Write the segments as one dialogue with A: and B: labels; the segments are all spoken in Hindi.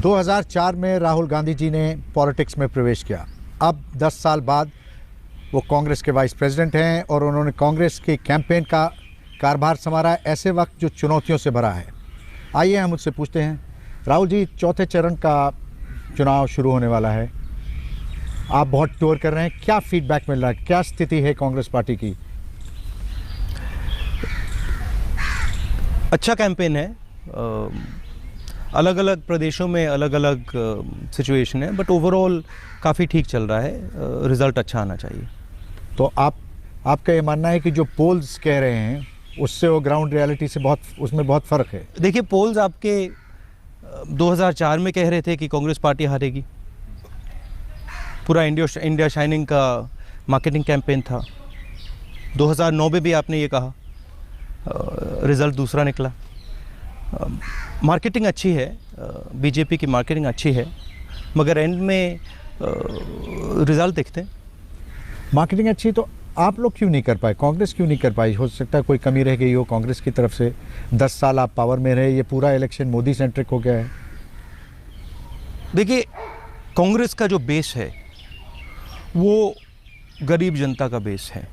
A: 2004 में राहुल गांधी जी ने पॉलिटिक्स में प्रवेश किया। अब 10 साल बाद वो कांग्रेस के वाइस प्रेसिडेंट हैं और उन्होंने कांग्रेस की कैंपेन का कारभार संभाला है ऐसे वक्त जो चुनौतियों से भरा है। आइए हम उससे पूछते हैं। राहुल जी, चौथे चरण का चुनाव शुरू होने वाला है, आप बहुत टूर कर रहे हैं, क्या फीडबैक मिल रहा है, क्या स्थिति है कांग्रेस पार्टी की?
B: अच्छा कैंपेन है। अलग अलग प्रदेशों में अलग अलग सिचुएशन है, बट ओवरऑल काफ़ी ठीक चल रहा है। रिज़ल्ट अच्छा आना चाहिए।
A: तो आपका ये मानना है कि जो पोल्स कह रहे हैं उससे वो ग्राउंड रियलिटी से उसमें बहुत फ़र्क है?
B: देखिए, पोल्स आपके 2004 में कह रहे थे कि कांग्रेस पार्टी हारेगी। पूरा इंडिया शाइनिंग का मार्केटिंग कैंपेन था। 2009 में भी आपने ये कहा, रिज़ल्ट दूसरा निकला। मार्केटिंग अच्छी है, बीजेपी की मार्केटिंग अच्छी है, मगर एंड में रिज़ल्ट देखते हैं।
A: मार्केटिंग अच्छी तो आप लोग क्यों नहीं कर पाए, कांग्रेस क्यों नहीं कर पाई? हो सकता है कोई कमी रह गई हो कांग्रेस की तरफ से। 10 साल आप पावर में रहे, ये पूरा इलेक्शन मोदी सेंट्रिक हो गया है।
B: देखिए, कांग्रेस का जो बेस है वो गरीब जनता का बेस है।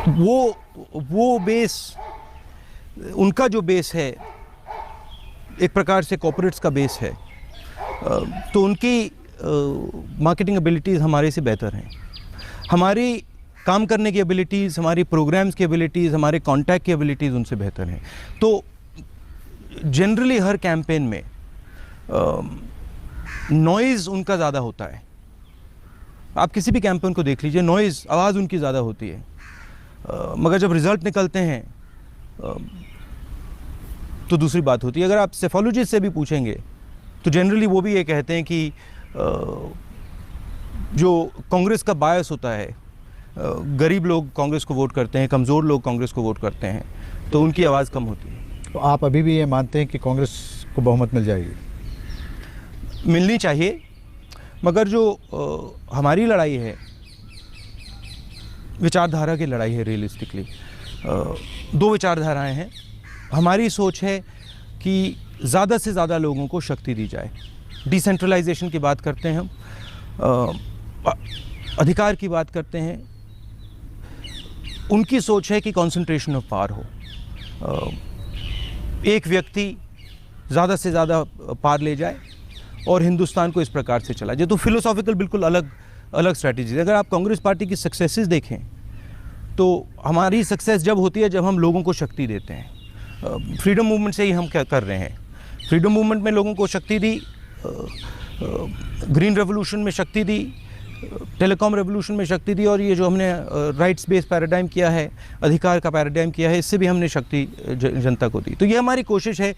B: वो बेस, उनका जो बेस है एक प्रकार से कॉर्पोरेट्स का बेस है, तो उनकी मार्केटिंग एबिलिटीज़ हमारे से बेहतर हैं। हमारी काम करने की एबिलिटीज़, हमारी प्रोग्राम्स की एबिलिटीज़, हमारे कॉन्टैक्ट की एबिलिटीज़ उनसे बेहतर हैं। तो जनरली हर कैंपेन में नॉइज़ उनका ज़्यादा होता है। आप किसी भी कैंपेन को देख लीजिए, नॉइज़, आवाज़ उनकी ज़्यादा होती है, मगर जब रिज़ल्ट निकलते हैं तो दूसरी बात होती है। अगर आप सेफोलॉजिस्ट से भी पूछेंगे तो जनरली वो भी ये कहते हैं कि जो कांग्रेस का बायस होता है, गरीब लोग कांग्रेस को वोट करते हैं, कमज़ोर लोग कांग्रेस को वोट करते हैं, तो उनकी आवाज़ कम होती है।
A: तो आप अभी भी ये मानते हैं कि कांग्रेस को बहुमत मिल जाएगी?
B: मिलनी चाहिए, मगर जो हमारी लड़ाई है विचारधारा की लड़ाई है। रियलिस्टिकली 2 विचारधाराएं हैं। हमारी सोच है कि ज़्यादा से ज़्यादा लोगों को शक्ति दी जाए। डिसेंट्रलाइजेशन की बात करते हैं हम, अधिकार की बात करते हैं। उनकी सोच है कि कंसंट्रेशन ऑफ पावर हो, एक व्यक्ति ज़्यादा से ज़्यादा पावर ले जाए और हिंदुस्तान को इस प्रकार से चला जाए। तो फिलोसॉफिकल बिल्कुल अलग स्ट्रैटेजी। अगर आप कांग्रेस पार्टी की सक्सेसेस देखें तो हमारी सक्सेस जब होती है जब हम लोगों को शक्ति देते हैं। फ्रीडम मूवमेंट से ही हम क्या कर रहे हैं। फ्रीडम मूवमेंट में लोगों को शक्ति दी, ग्रीन रेवोल्यूशन में शक्ति दी, टेलीकॉम रेवोल्यूशन में शक्ति दी, और ये जो हमने राइट्स बेस्ड पैराडाइम किया है, अधिकार का पैराडाइम किया है, इससे भी हमने शक्ति जनता को दी। तो ये हमारी कोशिश है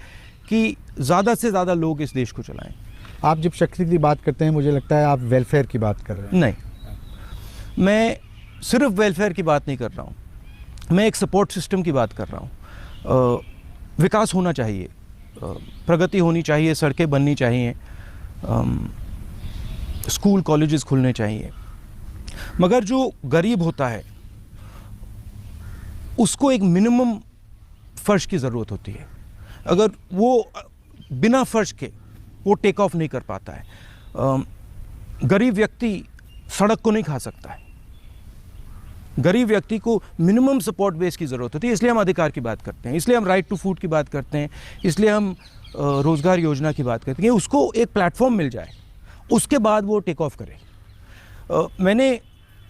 B: कि ज़्यादा से ज़्यादा लोग इस देश को चलाएं।
A: आप जब शक्ति की बात करते हैं मुझे लगता है आप वेलफेयर की बात कर रहे हैं।
B: नहीं, मैं सिर्फ वेलफेयर की बात नहीं कर रहा हूँ, मैं एक सपोर्ट सिस्टम की बात कर रहा हूँ। विकास होना चाहिए, प्रगति होनी चाहिए, सड़कें बननी चाहिए, स्कूल कॉलेजेस खुलने चाहिए, मगर जो गरीब होता है उसको एक मिनिमम फर्श की ज़रूरत होती है। अगर वो बिना फर्श के वो टेक ऑफ नहीं कर पाता है। गरीब व्यक्ति सड़क को नहीं खा सकता है। गरीब व्यक्ति को मिनिमम सपोर्ट बेस की ज़रूरत होती है। इसलिए हम अधिकार की बात करते हैं, इसलिए हम राइट टू फूड की बात करते हैं, इसलिए हम रोज़गार योजना की बात करते हैं। उसको एक प्लेटफॉर्म मिल जाए, उसके बाद वो टेक ऑफ करे। मैंने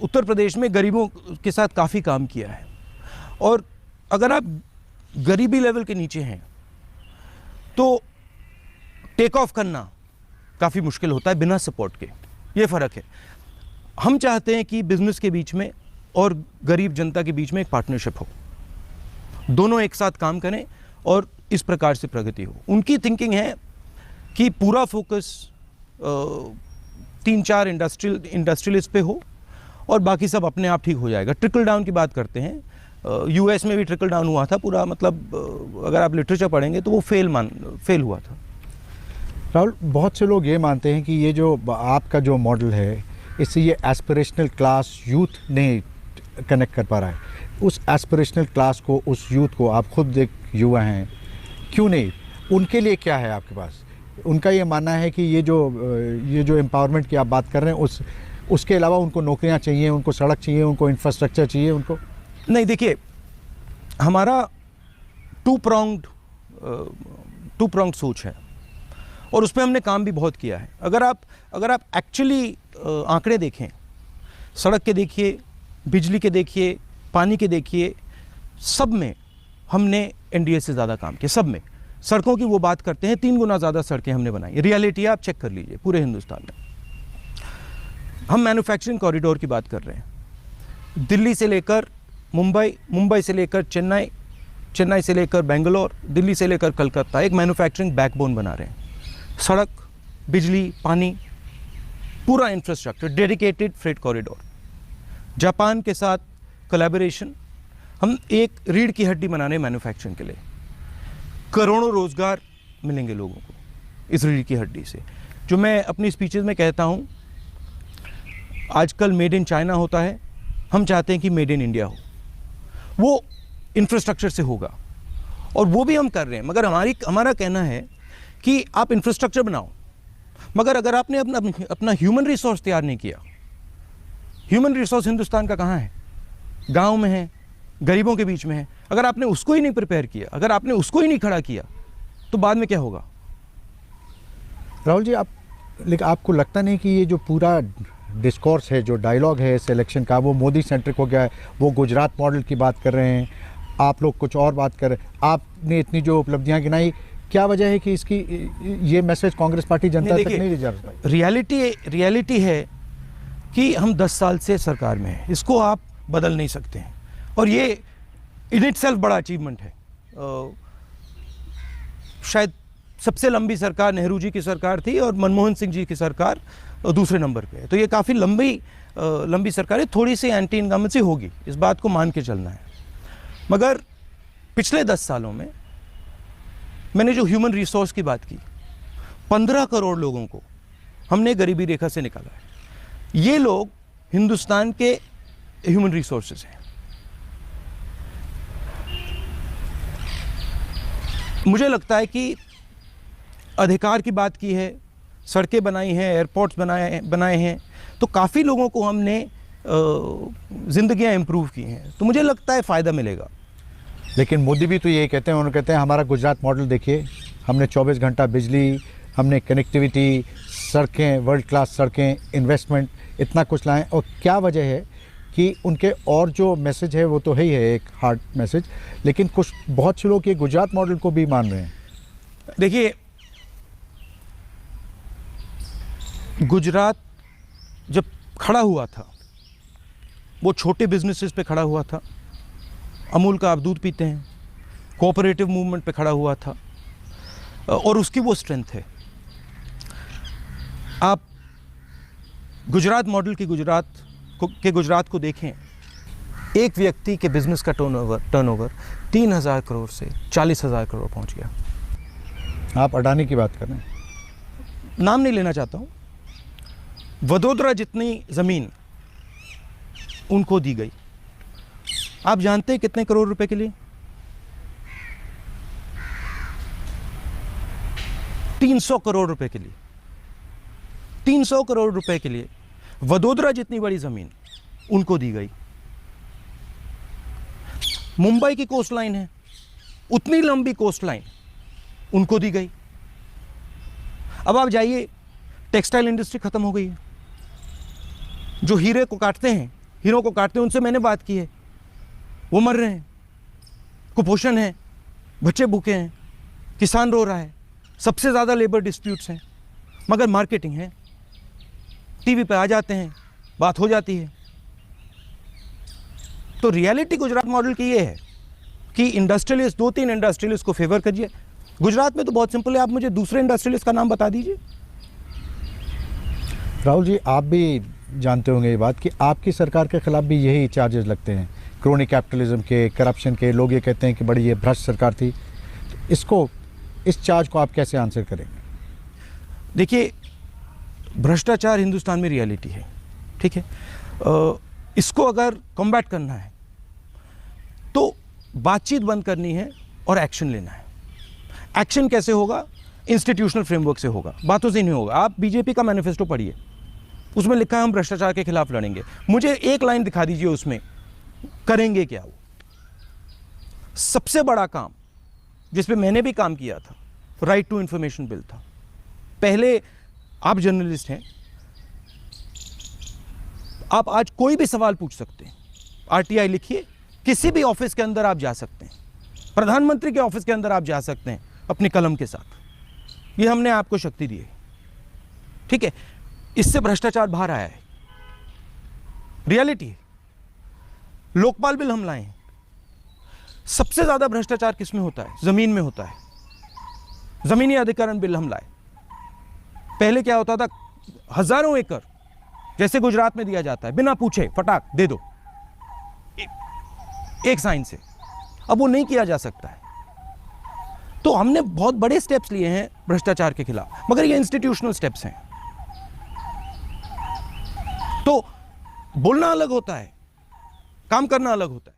B: उत्तर प्रदेश में गरीबों के साथ काफ़ी काम किया है, और अगर आप गरीबी लेवल के नीचे हैं तो टेक ऑफ करना काफ़ी मुश्किल होता है बिना सपोर्ट के। ये फ़र्क है। हम चाहते हैं कि बिज़नेस के बीच में और गरीब जनता के बीच में एक पार्टनरशिप हो, दोनों एक साथ काम करें और इस प्रकार से प्रगति हो। उनकी थिंकिंग है कि पूरा फोकस 3-4 इंडस्ट्रियलिस्ट पे हो और बाकी सब अपने आप ठीक हो जाएगा। ट्रिकल डाउन की बात करते हैं। यूएस में भी ट्रिकल डाउन हुआ था पूरा, मतलब अगर आप लिटरेचर पढ़ेंगे तो वो फेल हुआ था।
A: राहुल, बहुत से लोग ये मानते हैं कि ये जो आपका जो मॉडल है इससे ये एस्पिरेशनल क्लास यूथ ने कनेक्ट कर पा रहा है। उस एस्पिरेशनल क्लास को, उस यूथ को, आप खुद एक युवा हैं, क्यों नहीं, उनके लिए क्या है आपके पास? उनका ये मानना है कि ये जो एम्पावरमेंट की आप बात कर रहे हैं, उसके अलावा उनको नौकरियां चाहिए, उनको सड़क चाहिए, उनको इंफ्रास्ट्रक्चर चाहिए, उनको
B: नहीं। देखिए, हमारा टू प्रॉन्ग्ड सोच है और उस पर हमने काम भी बहुत किया है। अगर आप एक्चुअली आंकड़े देखें, सड़क के देखिए, बिजली के देखिए, पानी के देखिए, सब में हमने एनडीए से ज़्यादा काम किया। सब में सड़कों की वो बात करते हैं, 3 गुना ज़्यादा सड़कें हमने बनाई। रियलिटी आप चेक कर लीजिए पूरे हिंदुस्तान में। हम मैन्युफैक्चरिंग कॉरिडोर की बात कर रहे हैं, दिल्ली से लेकर मुंबई, मुंबई से लेकर चेन्नई, चेन्नई से लेकर बेंगलोर, दिल्ली से लेकर कलकत्ता, एक मैन्युफैक्चरिंग बैकबोन बना रहे हैं। सड़क, बिजली, पानी, पूरा infrastructure, dedicated freight corridor. Japan के साथ कोलैबोरेशन, हम एक रीढ़ की हड्डी बना रहे हैं मैन्युफैक्चरिंग के लिए। करोड़ों रोजगार मिलेंगे लोगों को इस रीढ़ की हड्डी से। जो मैं अपनी स्पीचेस में कहता हूँ, आजकल मेड इन चाइना होता है, हम चाहते हैं कि मेड इन इंडिया हो। वो इंफ्रास्ट्रक्चर से होगा और वो भी हम कर रहे हैं। मगर हमारा कहना है कि आप इंफ्रास्ट्रक्चर बनाओ, मगर अगर आपने अपना ह्यूमन रिसोर्स तैयार नहीं किया, ह्यूमन रिसोर्स हिंदुस्तान का कहाँ है? गांव में है, गरीबों के बीच में है। अगर आपने उसको ही नहीं प्रिपेयर किया, अगर आपने उसको ही नहीं खड़ा किया, तो बाद में क्या होगा?
A: राहुल जी, लेकिन आपको लगता नहीं कि ये जो पूरा डिस्कोर्स है, जो डायलॉग है इस इलेक्शन का, वो मोदी सेंट्रिक हो गया है? वो गुजरात मॉडल की बात कर रहे हैं, आप लोग कुछ और बात कर रहे हैं। आपने इतनी जो उपलब्धियां गिनाई, क्या वजह है कि इसकी ये मैसेज कांग्रेस पार्टी जनता तक नहीं जा रहा?
B: रियलिटी है कि हम 10 साल से सरकार में हैं, इसको आप बदल नहीं सकते हैं, और ये इन इटसेल्फ बड़ा अचीवमेंट है। शायद सबसे लंबी सरकार नेहरू जी की सरकार थी और मनमोहन सिंह जी की सरकार दूसरे नंबर पे है, तो ये काफ़ी लंबी सरकार है। थोड़ी सी एंटी इनकम्बेंसी होगी, इस बात को मान के चलना है। मगर पिछले 10 सालों में मैंने जो ह्यूमन रिसोर्स की बात की, 15 करोड़ लोगों को हमने गरीबी रेखा से निकाला है। ये लोग हिंदुस्तान के ह्यूमन रिसोर्सेज हैं। मुझे लगता है कि अधिकार की बात की है, सड़कें बनाई हैं, एयरपोर्ट्स बनाए हैं, तो काफ़ी लोगों को हमने ज़िंदगियां इम्प्रूव की हैं, तो मुझे लगता है फ़ायदा मिलेगा।
A: लेकिन मोदी भी तो ये कहते हैं, उन्होंने कहते हैं हमारा गुजरात मॉडल देखिए, हमने 24 घंटा बिजली, हमने कनेक्टिविटी, सड़कें, वर्ल्ड क्लास सड़कें, इन्वेस्टमेंट, इतना कुछ लाएं। और क्या वजह है कि उनके और जो मैसेज है वो तो है ही है एक हार्ड मैसेज, लेकिन कुछ बहुत से लोग ये गुजरात मॉडल को भी मान रहे हैं।
B: देखिए, गुजरात जब खड़ा हुआ था, वो छोटे बिजनेसेस पे खड़ा हुआ था। अमूल का आप दूध पीते हैं, कोऑपरेटिव मूवमेंट पे खड़ा हुआ था, और उसकी वो स्ट्रेंथ है। आप गुजरात मॉडल की गुजरात को देखें, एक व्यक्ति के बिजनेस का टर्नओवर 3,000 करोड़ से 40,000 करोड़ पहुंच गया।
A: आप अडानी की बात कर रहे हैं,
B: नाम नहीं लेना चाहता हूं। वडोदरा जितनी ज़मीन उनको दी गई। आप जानते हैं कितने करोड़ रुपए के लिए? 300 करोड़ रुपए के लिए। 300 करोड़ रुपए के लिए वडोदरा जितनी बड़ी ज़मीन उनको दी गई। मुंबई की कोस्ट लाइन है, उतनी लंबी कोस्ट लाइन उनको दी गई। अब आप जाइए, टेक्सटाइल इंडस्ट्री खत्म हो गई है। जो हीरों को काटते हैं, उनसे मैंने बात की है, वो मर रहे हैं, कुपोषण है, बच्चे भूखे हैं, किसान रो रहा है, सबसे ज़्यादा लेबर डिस्प्यूट्स हैं, मगर मार्केटिंग है, टीवी पे आ जाते हैं, बात हो जाती है। तो रियलिटी गुजरात मॉडल की ये है कि इंडस्ट्रियलिस्ट, 2-3 इंडस्ट्रियलिस्ट को फेवर करिए। गुजरात में तो बहुत सिंपल है, आप मुझे दूसरे इंडस्ट्रियलिस्ट का नाम बता दीजिए।
A: राहुल जी, आप भी जानते होंगे ये बात कि आपकी सरकार के खिलाफ भी यही चार्जेस लगते हैं, क्रोनी कैपिटलिज्म के, करप्शन के। लोग ये कहते हैं कि बड़ी ये भ्रष्ट सरकार थी। इस चार्ज को आप कैसे आंसर करेंगे?
B: देखिए, भ्रष्टाचार हिंदुस्तान में रियलिटी है, ठीक है। इसको अगर कॉम्बैट करना है तो बातचीत बंद करनी है और एक्शन लेना है। एक्शन कैसे होगा? इंस्टीट्यूशनल फ्रेमवर्क से होगा, बातों से नहीं होगा। आप बीजेपी का मैनिफेस्टो पढ़िए, उसमें लिखा है हम भ्रष्टाचार के खिलाफ लड़ेंगे। मुझे एक लाइन दिखा दीजिए उसमें करेंगे क्या वो। सबसे बड़ा काम जिस पे मैंने भी काम किया था, राइट टू इंफॉर्मेशन बिल था। पहले आप जर्नलिस्ट हैं, आप आज कोई भी सवाल पूछ सकते हैं, आरटीआई लिखिए, किसी भी ऑफिस के अंदर आप जा सकते हैं, प्रधानमंत्री के ऑफिस के अंदर आप जा सकते हैं अपनी कलम के साथ। ये हमने आपको शक्ति दी है, ठीक है। इससे भ्रष्टाचार बाहर आया है, रियलिटी है। लोकपाल बिल हम लाए हैं। सबसे ज्यादा भ्रष्टाचार किसमें होता है? जमीन में होता है। जमीनी अधिग्रहण बिल हम लाए। पहले क्या होता था, हजारों एकड़ जैसे गुजरात में दिया जाता है, बिना पूछे फटाक दे दो एक साइन से। अब वो नहीं किया जा सकता है। तो हमने बहुत बड़े स्टेप्स लिए हैं भ्रष्टाचार के खिलाफ, मगर ये इंस्टीट्यूशनल स्टेप्स हैं। तो बोलना अलग होता है, काम करना अलग होता है।